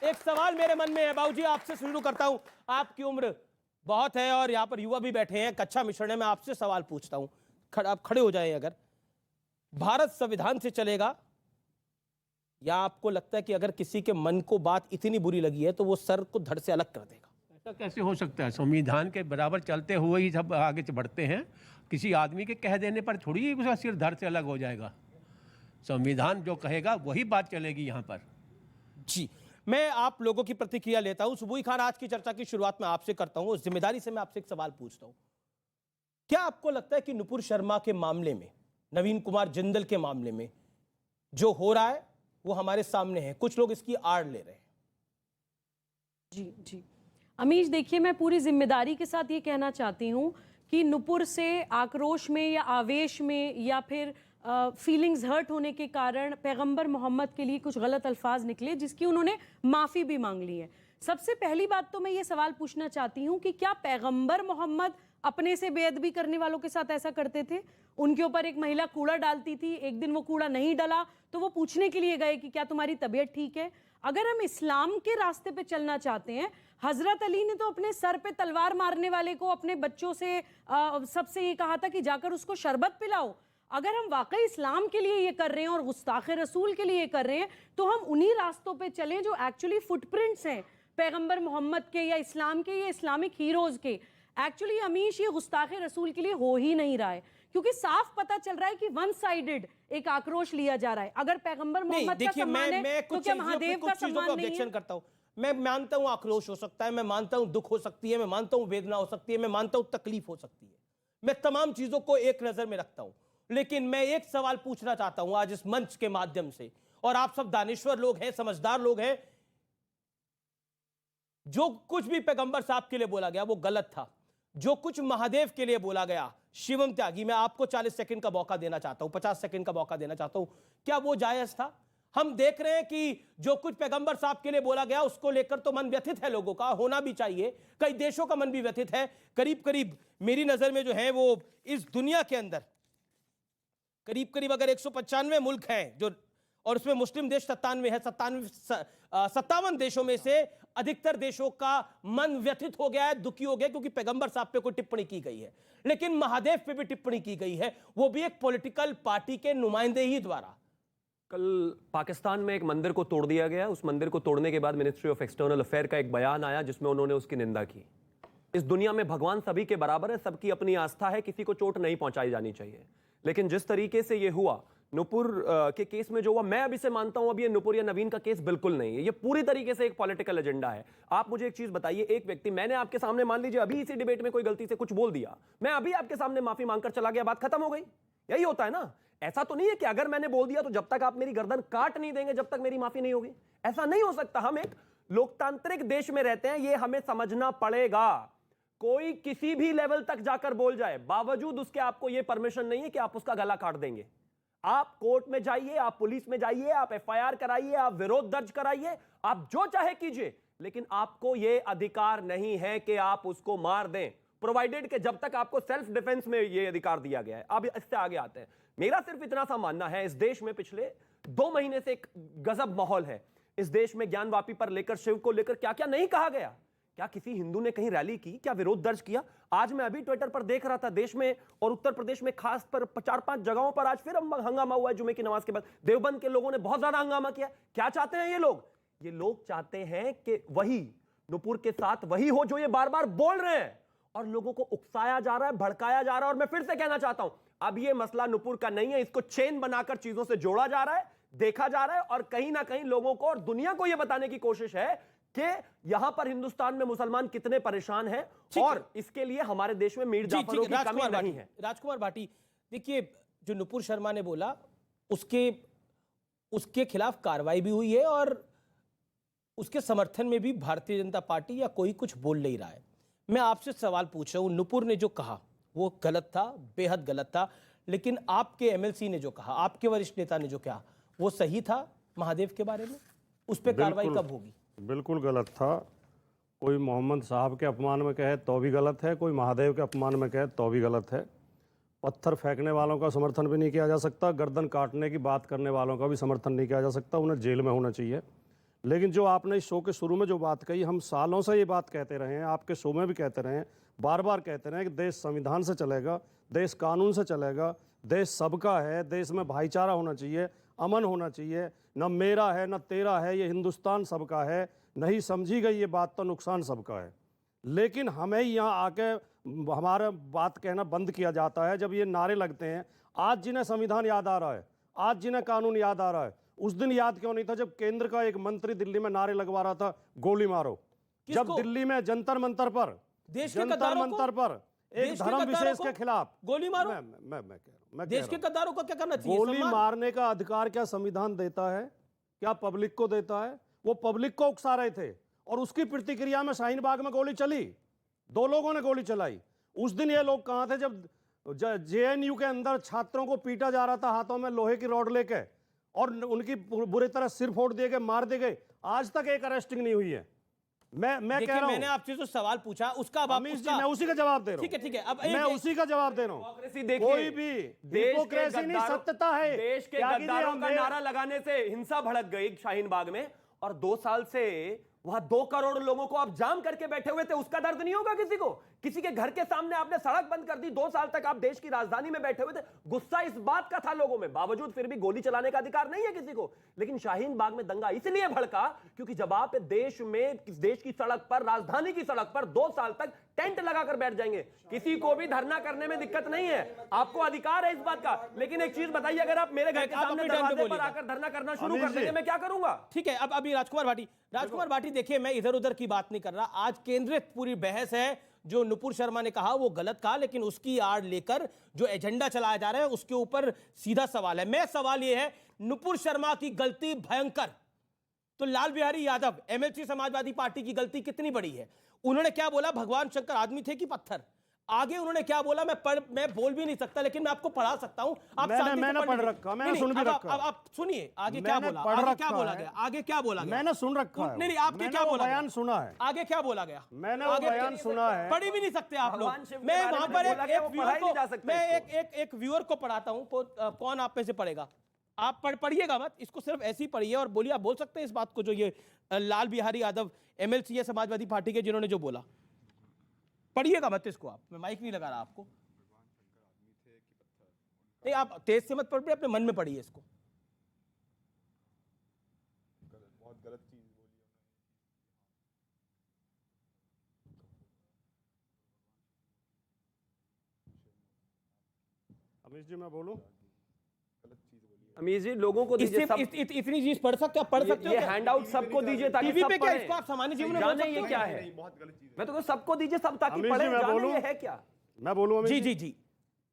एक सवाल मेरे मन में है बाबूजी, आपसे शुरू करता हूं। आपकी उम्र बहुत है और यहां पर युवा भी बैठे हैं, कच्चा मिश्रण है। मैं आपसे सवाल पूछता हूं, आप खड़े हो जाएं। अगर भारत संविधान से चलेगा, या आपको लगता है कि अगर किसी के मन को बात इतनी बुरी लगी है तो वो सर को धड़ से अलग कर देगा? ऐसा कैसे हो सकता है? संविधान के बराबर चलते हुए ही सब आगे बढ़ते हैं। किसी आदमी के कह देने पर थोड़ी उसका सिर धड़ से अलग हो जाएगा। संविधान जो कहेगा वही बात चलेगी यहाँ पर। जी, मैं आप लोगों की प्रतिक्रिया लेता हूं। सुबुई खान, आज की चर्चा की शुरुआत मैं आपसे करता हूं। जिम्मेदारी से मैं आपसे एक सवाल पूछता हूं। क्या आपको लगता है कि नुपुर शर्मा के मामले में, नवीन कुमार जिंदल के मामले में जो हो रहा है वो हमारे सामने है, कुछ लोग इसकी आड़ ले रहे हैं? जी जी अमीश, देखिए, मैं पूरी जिम्मेदारी के साथ ये कहना चाहती हूँ कि नुपुर से आक्रोश में या आवेश में या फिर फीलिंग्स हर्ट होने के कारण पैगंबर मोहम्मद के लिए कुछ गलत अल्फाज निकले, जिसकी उन्होंने माफ़ी भी मांग ली है। सबसे पहली बात तो मैं ये सवाल पूछना चाहती हूँ कि क्या पैगंबर मोहम्मद अपने से बेअदबी करने वालों के साथ ऐसा करते थे? उनके ऊपर एक महिला कूड़ा डालती थी, एक दिन वो कूड़ा नहीं डला तो वो पूछने के लिए गए कि क्या तुम्हारी तबीयत ठीक है? अगर हम इस्लाम के रास्ते पे चलना चाहते हैं, हजरत अली ने तो अपने सर पे तलवार मारने वाले को अपने बच्चों से सबसे ये कहा था कि जाकर उसको शरबत पिलाओ। अगर हम वाकई इस्लाम के लिए ये कर रहे हैं और गुस्ताखे रसूल के लिए ये कर रहे हैं, तो हम उन्हीं रास्तों पे चलें जो एक्चुअली फुटप्रिंट्स हैं पैगंबर मोहम्मद के या इस्लाम के या इस्लामिक हीरोज के। एक्चुअली अमीश, ये गुस्ताखे रसूल के लिए हो ही नहीं रहा है, क्योंकि साफ पता चल रहा है कि वन साइडेड एक आक्रोश लिया जा रहा है। अगर पैगंबर मोहम्मद का सम्मान है तो क्या महादेव का सम्मान नहीं है? करता हूं, मैं मानता हूं आक्रोश हो सकता है, मैं मानता हूं दुख हो सकती है, मैं मानता हूं वेदना हो सकती है, मैं मानता हूं तकलीफ हो सकती है, मैं तमाम चीजों को एक नजर में रखता हूं। लेकिन मैं एक सवाल पूछना चाहता हूं आज इस मंच के माध्यम से, और आप सब दानिश्वर लोग हैं, समझदार लोग हैं। जो कुछ भी पैगंबर साहब के लिए बोला गया वो गलत था। जो कुछ महादेव के लिए बोला गया, शिवम त्यागी, मैं आपको 40 सेकंड का मौका देना चाहता हूं, 50 सेकंड का मौका देना चाहता हूं, क्या वो जायज था? हम देख रहे हैं कि जो कुछ पैगंबर साहब के लिए बोला गया उसको लेकर तो मन व्यथित है लोगों का, होना भी चाहिए। कई देशों का मन भी व्यथित है। करीब करीब मेरी नजर में जो है वो इस दुनिया के अंदर करीब करीब अगर 195 मुल्क हैं जो, और उसमें मुस्लिम देश 97 है, 57 देशों में से अधिकतर देशों का मन व्यथित हो गया है, दुखी हो गया, क्योंकि पैगंबर साहब पे कोई टिप्पणी की गई है। लेकिन महादेव पे भी टिप्पणी की गई है, वो भी एक पॉलिटिकल पार्टी के नुमाइंदे ही द्वारा। कल पाकिस्तान में एक मंदिर को तोड़ दिया गया। उस मंदिर को तोड़ने के बाद मिनिस्ट्री ऑफ एक्सटर्नल अफेयर का एक बयान आया जिसमें उन्होंने उसकी निंदा की। इस दुनिया में भगवान सभी के बराबर है, सबकी अपनी आस्था है, किसी को चोट नहीं पहुंचाई जानी चाहिए। लेकिन जिस तरीके से ये हुआ नुपुर के केस में जो हुआ, मैं अभी से मानता हूं अब ये नुपुर या नवीन का केस बिल्कुल नहीं है, ये पूरी तरीके से एक पॉलिटिकल एजेंडा है। आप मुझे एक चीज बताइए, एक व्यक्ति, मैंने आपके सामने मान लीजिए अभी इसी डिबेट में कोई गलती से कुछ बोल दिया, मैं अभी आपके सामने माफी मांगकर चला गया, बात खत्म हो गई। यही होता है ना। ऐसा तो नहीं है कि अगर मैंने बोल दिया तो जब तक आप मेरी गर्दन काट नहीं देंगे जब तक मेरी माफी नहीं होगी। ऐसा नहीं हो सकता। हम एक लोकतांत्रिक देश में रहते हैं, ये हमें समझना पड़ेगा। कोई किसी भी लेवल तक जाकर बोल जाए, बावजूद उसके आपको यह परमिशन नहीं है कि आप उसका गला काट देंगे। आप कोर्ट में जाइए, आप पुलिस में जाइए, आप एफआईआर कराइए, आप विरोध दर्ज कराइए, आप जो चाहे कीजिए, लेकिन आपको यह अधिकार नहीं है कि आप उसको मार दें, प्रोवाइडेड कि जब तक आपको सेल्फ डिफेंस में यह अधिकार दिया गया है। अब इससे आगे आते हैं। मेरा सिर्फ इतना सा मानना है, इस देश में पिछले 2 महीने से एक गजब माहौल है। इस देश में ज्ञानवापी पर लेकर, शिव को लेकर क्या क्या नहीं कहा गया। क्या किसी हिंदू ने कहीं रैली की? क्या विरोध दर्ज किया? आज मैं अभी ट्विटर पर देख रहा था, देश में और उत्तर प्रदेश में खास पर 4-5 जगहों पर आज फिर हंगामा हुआ है जुमे की नमाज के बाद। देवबंद के लोगों ने बहुत ज्यादा हंगामा किया। क्या चाहते हैं ये लोग? ये लोग चाहते हैं कि वही नुपुर के साथ वही हो जो ये बार बार बोल रहे हैं, और लोगों को उकसाया जा रहा है, भड़काया जा रहा है। और मैं फिर से कहना चाहता हूं, अब ये मसला नुपुर का नहीं है, इसको चेन बनाकर चीजों से जोड़ा जा रहा है, देखा जा रहा है, और कहीं ना कहीं लोगों को और दुनिया को यह बताने की कोशिश है कि यहां पर हिंदुस्तान में मुसलमान कितने परेशान हैं, और इसके लिए हमारे देश में मीर जाफरों की कमी नहीं है। राजकुमार भाटी, देखिए, जो नुपुर शर्मा ने बोला उसके खिलाफ कार्रवाई भी हुई है, और उसके समर्थन में भी भारतीय जनता पार्टी या कोई कुछ बोल नहीं रहा है। मैं आपसे सवाल पूछ रहा हूं, नुपुर ने जो कहा वो गलत था, बेहद गलत था, लेकिन आपके एमएलसी ने जो कहा, आपके वरिष्ठ नेता ने जो कहा, वो सही था महादेव के बारे में? उस पर कार्रवाई कब होगी? बिल्कुल गलत था। कोई मोहम्मद साहब के अपमान में कहे तो भी गलत है, कोई महादेव के अपमान में कहे तो भी गलत है। पत्थर फेंकने वालों का समर्थन भी नहीं किया जा सकता, गर्दन काटने की बात करने वालों का भी समर्थन नहीं किया जा सकता, उन्हें जेल में होना चाहिए। लेकिन जो आपने इस शो के शुरू में जो बात कही, हम सालों से ये बात कहते रहे हैं, आपके शो में भी कहते रहे हैं, बार बार कहते रहे हैं कि देश संविधान से चलेगा, देश कानून से चलेगा, देश सबका है, देश में भाईचारा होना चाहिए, अमन होना चाहिए, न मेरा है न तेरा है, ये हिंदुस्तान सबका है, नहीं समझी गई ये बात तो नुकसान सबका है। लेकिन हमें यहाँ आके हमारा बात कहना बंद किया जाता है जब ये नारे लगते हैं। आज जिन्हें संविधान याद आ रहा है, आज जिन्हें कानून याद आ रहा है, उस दिन याद क्यों नहीं था जब केंद्र का एक मंत्री दिल्ली में नारे लगवा रहा था गोली मारो? जब किसको? दिल्ली में जंतर मंतर पर, देश के जंतर गद्दारों को? मंतर पर एक देश के धर्म गद्दारों विशेष को के खिलाफ गोली मारो? मैं कह रहा हूं, मैं कह देश रहा के हूं। गद्दारों को क्या करना चाहिए? गोली सम्मान? मारने का अधिकार क्या संविधान देता है? क्या पब्लिक को देता है? वो पब्लिक को उकसा रहे थे और उसकी प्रतिक्रिया में शाहीन बाग में गोली चली, 2 लोगों ने गोली चलाई। उस दिन ये लोग कहां थे जब जेएनयू के अंदर छात्रों को पीटा जा रहा था हाथों में लोहे की रॉड लेके और उनकी बुरी तरह सिर फोड़ दिए गए, मार दिए गए? आज तक एक अरेस्टिंग नहीं हुई है। मैं कह देखिए, रहा मैंने हूं आपसे जो सवाल पूछा उसका अब आप अमीश जी, उसका मैं उसी का जवाब दे रहा हूं। ठीक है अब मैं उसी का जवाब दे रहा हूं। हिपोक्रेसी देखिए, कोई भी देश के हिपोक्रेसी नहीं, गद्दारों- सत्यता है। देश के त्यागी जी, गद्दारों हम का नारा लगाने से हिंसा भड़क गई शाहीन बाग में, और 2 साल से वहां 2 करोड़ लोगों को आप जाम करके बैठे हुए थे। उसका दर्द नहीं होगा किसी को? किसी के घर के सामने आपने सड़क बंद कर दी, 2 साल तक आप देश की राजधानी में बैठे हुए थे। गुस्सा इस बात का था लोगों में, बावजूद फिर भी गोली चलाने का अधिकार नहीं है किसी को। लेकिन शाहीन बाग में दंगा इसलिए भड़का क्योंकि जब आप देश में, देश की सड़क पर, राजधानी की सड़क पर 2 साल तक टेंट लगाकर बैठ जाएंगे, किसी को भी धरना करने में दिक्कत नहीं है, आपको अधिकार है इस बात का। लेकिन एक चीज बताइए, अगर आप मेरे घर के आप सामने अपने टर्न पे दरवाजे पर बोलिएगा। आकर धरना करना शुरू अमीश कर देंगे, जी। मैं क्या करूंगा? ठीक है। अब अभी राजकुमार भाटी देखिए, मैं इधर उधर की बात नहीं कर रहा। आज केंद्रित पूरी बहस है, जो नुपुर शर्मा ने कहा वो गलत कहा, लेकिन उसकी आड़ लेकर जो एजेंडा चलाया जा रहा है उसके ऊपर सीधा सवाल है। मैं सवाल ये है, नुपुर शर्मा की गलती भयंकर, तो लाल बिहारी यादव एमएलसी समाजवादी पार्टी की गलती कितनी बड़ी है? उन्होंने क्या बोला, भगवान शंकर आदमी थे कि पत्थर? आगे उन्होंने क्या बोला, मैं बोल भी नहीं सकता, लेकिन मैं आपको पढ़ा सकता हूं। आप शांति से मैंने पढ़ पढ़ लीजिए। रखा, मैंने नहीं, सुन भी अब रखा। अब आप सुनिए आगे क्या मैंने बोला, पढ़ आगे क्या रखा बोला है। गया, आगे क्या बोला गया? मैंने सुन रखा है। नहीं आपके मैंने क्या वो बोला बयान गया? सुना है। आगे क्या बोला गया? मैंने वो आगे बयान सुना है। पढ़ ही भी नहीं सकते आप लोग। भगवान शिव के मैं बारे वहां में पर बोला गया, वो एक व्यूअर पढ़ा ही को, नहीं जा सकता मैं इसको। एक व्यूअर को पढ़ाता हूं, कौन आप में से पढ़ेगा? आप पढ़िएगा मत, इसको सिर्फ ऐसे ही पढ़िए और बोलिए। आप बोल सकते हैं इस बात को, जो ये लाल बिहारी यादव एमएलसी है समाजवादी पार्टी के, जिन्होंने जो बोला, पढ़िएगा मत इसको। आप, मैं माइक नहीं लगा रहा आपको। नहीं, आप तेज से मत पढ़िए, अपने मन में पढ़िए इसको। बहुत गलत चीज बोली अमीश जी, मैं बोलूं? अमीर जी, लोगों को दीजिए सब। इतनी चीज पढ़ सकते हो, आप पढ़ सकते हो ये क्या? हैंडआउट सबको दीजिए ताकि टीवी सब पे क्या पढ़ें। इसको आप सामान्य जीवन में बोल जाने सकते ये हो? क्या है? बहुत गलत चीज मैं तो कहूं सबको दीजिए सब ताकि अमीश जी, पढ़ें, मैं जाने बोलूं? ये है क्या? मैं बोलूं अमीश जी जी।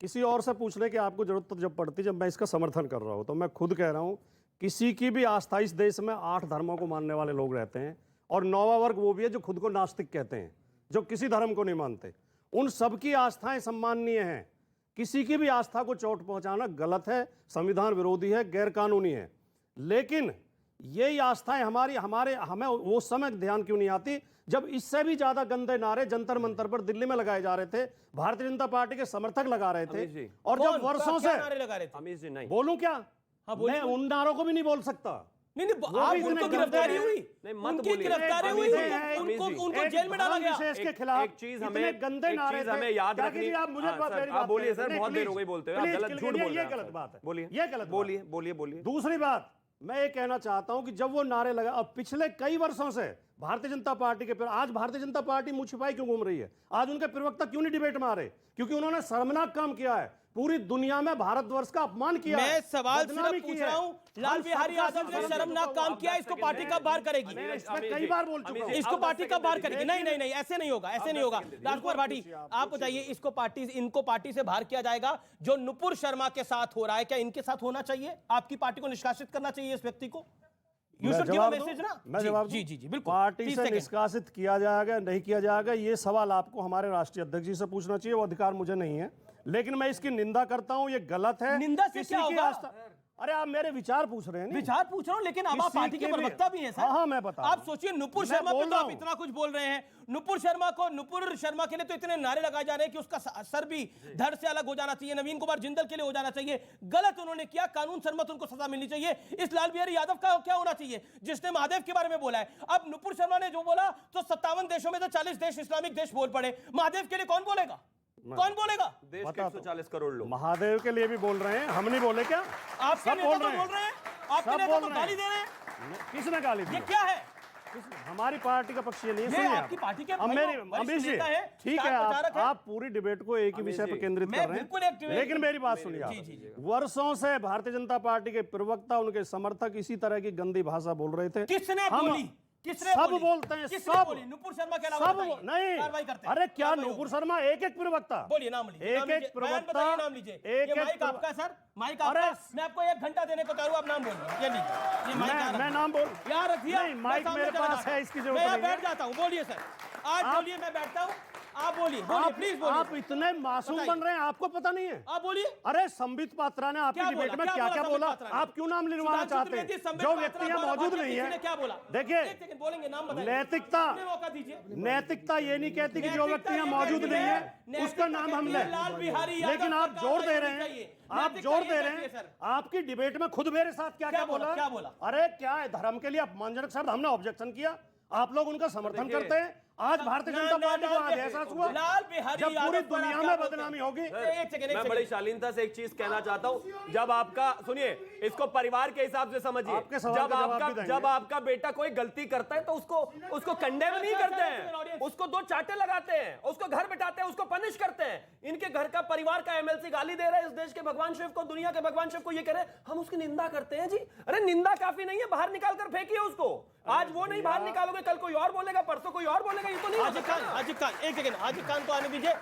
किसी और से पूछने की आपको जरूरत तो जब पड़ती, जब मैं इसका समर्थन कर रहा हूं, तो मैं खुद कह रहा हूं, किसी की भी आस्था, इस देश में 8 धर्मों को मानने वाले लोग रहते हैं और 9वां वर्ग वो भी है जो खुद को नास्तिक कहते हैं, जो किसी धर्म को नहीं मानते। उन सबकी आस्थाएं सम्माननीय हैं। किसी की भी आस्था को चोट पहुंचाना गलत है, संविधान विरोधी है, गैर कानूनी है। लेकिन यही आस्थाएं हमें वो समय ध्यान क्यों नहीं आती जब इससे भी ज्यादा गंदे नारे जंतर मंतर पर दिल्ली में लगाए जा रहे थे, भारतीय जनता पार्टी के समर्थक लगा रहे अमीश जी। थे, और कौन? जब वर्षों क्या से नारे लगा रहे थे? अमीर जी नहीं, बोलूं क्या? हाँ, बोलिए। मैं उन नारों को भी नहीं बोल सकता। नहीं वो आप भी इतने उनको गंदे गिरफ्तारी हैं। हुई, नहीं, मत उनकी बोलिए। गिरफ्तारी एक हुई, अमीर जी, अमीर जी, उनको एक जेल में डाला धर्म गया। विशेष के एक खिलाफ चीज इतने हमें, गंदे एक नारे चीज थे। हमें याद त्यागी रखनी। जी, आप मुझे हाँ, सर, मेरी आप बात बोलिए करें। सर, नहीं, बहुत देर हो प्लीज, गई बोलते हुए, आप प्लीज, गलत झूठ बोल रहे ये हैं। गलत बात है। बोलिए, ये गलत बात बोलिए, है। बोलिए, बोलिए। दूसरी बात, मैं ये कहना चाहता हूं कि जब वो नारे लगा, अब पिछले कई वर्षों से भारतीय जनता पार्टी के, आज भारतीय जनता पार्टी मुंह छिपाई क्यों घूम रही है? आज उनके प्रवक्ता क्यों नहीं डिबेट में आ रहे? क्योंकि उन्होंने शर्मनाक काम किया है, पूरी दुनिया में भारतवर्ष का अपमान किया है, मैं सवाल बदनामी सिर्फ की पूछ है। रहा हूं, लाल हम बिहारी सबका यादव ने शर्म- शर्मनाक काम किया, इसको पार्टी कब बाहर करेगी? मैं इस पे कई बार बोल चुका हूं। इसको पार्टी कब बाहर करेगी? नहीं नहीं नहीं, ऐसे नहीं होगा, ऐसे नहीं होगा। राजकुमार भाटी, आप बताइए, इनको पार्टी से बाहर किया जाएगा जो नुपुर शर्मा के साथ हो रहा है, क्या इनके साथ होना चाहिए? आपकी पार्टी को निष्कासित करना चाहिए इस व्यक्ति को? मैं You should give a जवाब दूं? message ना? मैं जी, जवाब जी दूं? जी जी बिल्कुल। पार्टी 30 से सेकंड। निष्कासित किया जाएगा नहीं किया जाएगा, ये सवाल आपको हमारे राष्ट्रीय अध्यक्ष जी से पूछना चाहिए, वो अधिकार मुझे नहीं है। लेकिन मैं इसकी निंदा करता हूं, ये गलत है। निंदा से किसी क्या की होगा? आस्था- अरे आप मेरे विचार पूछ रहे हैं नहीं? विचार पूछ रहा हूं, लेकिन अब आप किसी पार्टी के के भी- प्रवक्ता भी हैं सर। हाँ, मैं बता रहा आप हूं। सोचिए नुपुर मैं शर्मा पे बोल तो रहा आप हूं। इतना कुछ बोल रहे हैं, नुपुर शर्मा के लिए तो इतने नारे लगाए जा रहे हैं कि उसका सर भी धड़ से अलग हो जाना चाहिए, नवीन कुमार जिंदल के लिए हो जाना चाहिए। गलत उन्होंने किया, कानून सम्मत उनको सजा मिलनी चाहिए। इस लाल बिहारी यादव का क्या होना चाहिए जिसने महादेव के बारे में बोला है? अब नुपुर शर्मा ने जो बोला तो 57 देशों में तो 40 देश इस्लामिक देश बोल पड़े, महादेव के लिए कौन बोलेगा? कौन बोलेगा? देश के 140 करोड़ लोग। महादेव के लिए भी बोल रहे हैं, हम नहीं बोले क्या? आपके सब नेता तो बोल बोल रहे हैं, आपके सब नेता बोल तो रहे हैं। गाली दे रहे हैं। किसने गाली दी? ये क्या है? हमारी पार्टी का पक्ष ये नहीं है। ये सुनिए आपकी आप। पार्टी के अब भाई मेरी वरिष्ठ अमीश जी, नेता है, ठीक है, स्टार प्रचारक है। आप पूरी डिबेट को एक ही विषय पर केंद्रित मैं कर रहे बिल्कुल एक हैं, डिबेट- लेकिन मेरी बात सुनिए जी, जी, आप। वर्षों से भारतीय जनता पार्टी के प्रवक्ता, उनके समर्थक इसी तरह की गंदी भाषा बोल रहे थे। किसने हम- बोली? किसने सब बोली? बोलते हैं, किसने सब बोली? नुपुर शर्मा के अलावा सब बताइए। नहीं। कार्रवाई करते हैं। अरे क्या कार्रवाई नुपुर होगी। शर्मा एक एक प्रवक्ता, बोलिए, नाम लीजिए, नाम एक लीजिए। बयान प्रवक्ता, बताइए, नाम लीजिए। एक ये एक माइक आपका है सर, माइक अरे आपका। मैं आपको 1 घंटा देने को तैयार हूं, आप नाम बोलिए। ये लीजिए, ये माइक यहाँ मैं रखिए। नाम बोल यहाँ रखिए। नहीं, मैं माइक सामने मेरे चला पास जाता है, हूं। इसकी जरूरत मैं यहाँ नहीं है। बैठ जाता हूँ, बोलिए सर। आज बोलिए, मैं बैठता हूँ। आप बोलिए, आप प्लीज बोलिए। आप इतने मासूम बताइए। बन रहे हैं, आपको पता नहीं है? आप बोलिए। अरे संबित पात्रा ने आपकी क्या डिबेट बोला? में क्या क्या क्या बोला बोला? संबित पात्रा ने? आप क्यों नाम लिलवाना सुधांशु चाहते त्रिवेदी, हैं? संबित जो पात्रा व्यक्तियां द्वारा मौजूद भाजपा नहीं किसी ने है, क्या बोला? देखिए, एक सेकंड बोलेंगे, नाम बताइए। नैतिकता हमें मौका दीजिए। नैतिकता ये नहीं कहती कि जो नैतिकता व्यक्तियां ये मौजूद कहती नहीं है, है नैतिकता उसका नाम हम कहती है लें, लाल बिहारी यादव लेकिन पर आप जोर दे कार्रवाई रहे होनी हैं, चाहिए। आप नैतिकता जोर ये दे कहती रहे है, हैं। सर। आपकी डिबेट में खुद मेरे साथ क्या क्या बोला? क्या बोला? अरे क्या है, धर्म के लिए अपमानजनक शब्द, हमने ऑब्जेक्शन किया, आप लोग उनका समर्थन करते हैं। आज भारतीय जनता पार्टी को आज एहसास हुआ लाल बिहारी जब पूरी यादव पर दुनिया आप में क्या बोलते बदनामी हैं? होगी। एक सेकंड, मैं बड़ी शालीनता से एक चीज कहना चाहता हूं। जब आपका, सुनिए, इसको परिवार के हिसाब से समझिए। आपके सवाल जब का जवाब आपका भी देंगे। जब आपका बेटा कोई गलती करता है तो उसको कंडेम नहीं करते हैं, उसको 2 चाटे लगाते हैं, उसको घर बिठाते हैं, उसको पनिश करते हैं। इनके घर का परिवार का एमएलसी गाली दे रहा है इस देश के भगवान शिव को, दुनिया के भगवान शिव को, ये कह रहे हैं हम उसकी निंदा करते हैं। जी अरे निंदा काफी नहीं है, बाहर निकाल कर फेंकिए उसको। आज वो नहीं बाहर निकालोगे, कल कोई और बोलेगा, परसों कोई और बोलेगा, ये तो नहीं हो हाजी सकता। खान, हाजी खान, एक सेकंड, हाजी खान को आने दीजिए।